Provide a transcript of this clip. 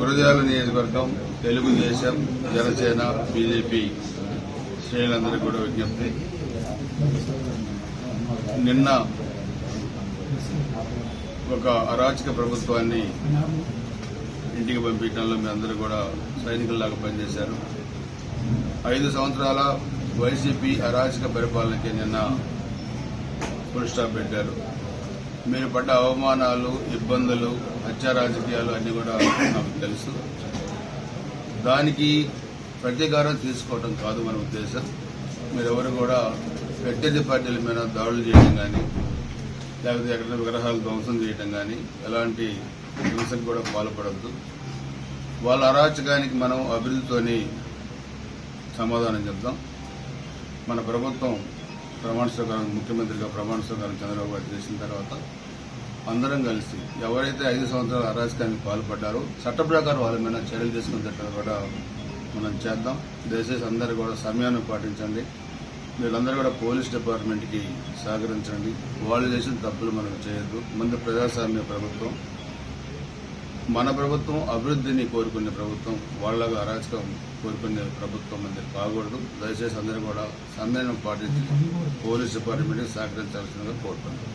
గురజాల నియోజకవర్గం తెలుగుదేశం జనసేన బీజేపీ శ్రేణులందరికీ కూడా విజ్ఞప్తి. నిన్న ఒక అరాచక ప్రభుత్వాన్ని ఇంటికి పంపించడంలో మీ అందరూ కూడా సైనికుల్లాగా పనిచేశారు. 5 సంవత్సరాల వైసీపీ అరాచక పరిపాలనకి నిన్న ఫుల్ స్టాప్ పెట్టారు. మీరు పడ్డ అవమానాలు, ఇబ్బందులు, హత్యా రాజకీయాలు అన్నీ కూడా నాకు తెలుసు. దానికి ప్రతీకారం తీసుకోవడం కాదు మన ఉద్దేశం. మీరెవరు కూడా ప్రత్యర్థి పార్టీల మీద దాడులు చేయడం కానీ, లేకపోతే ఎక్కడైనా విగ్రహాలు ధ్వంసం చేయడం కానీ ఎలాంటి హింసకు కూడా పాల్పడద్దు. వాళ్ళ అరాచకానికి మనం అభివృద్ధితోని సమాధానం చెప్దాం. మన ప్రభుత్వం ప్రమాణ స్వీకారం, ముఖ్యమంత్రిగా ప్రమాణ స్వీకారం చంద్రబాబు గారు చేసిన తర్వాత అందరం కలిసి ఎవరైతే 5 సంవత్సరాల అరాచకానికి పాల్పడ్డారో చట్ట ప్రకారం వాళ్ళ మీద చర్యలు తీసుకునేటట్టు కూడా మనం చేద్దాం. దయచేసి అందరూ కూడా సమయాన్ని పాటించండి. వీళ్ళందరూ కూడా పోలీస్ డిపార్ట్మెంట్కి సహకరించండి. వాళ్ళు చేసిన తప్పులు మనం చేయొద్దు. ముందు ప్రజాస్వామ్య ప్రభుత్వం, మన ప్రభుత్వం అభివృద్ధిని కోరుకునే ప్రభుత్వం, వాళ్ళగా అరాచకం కోరుకునే ప్రభుత్వం అనేది కాకూడదు. దయచేసి అందరూ కూడా సమయాన్ని పాటించి పోలీస్ డిపార్ట్మెంట్కి సహకరించాల్సిందిగా కోరుతున్నాం.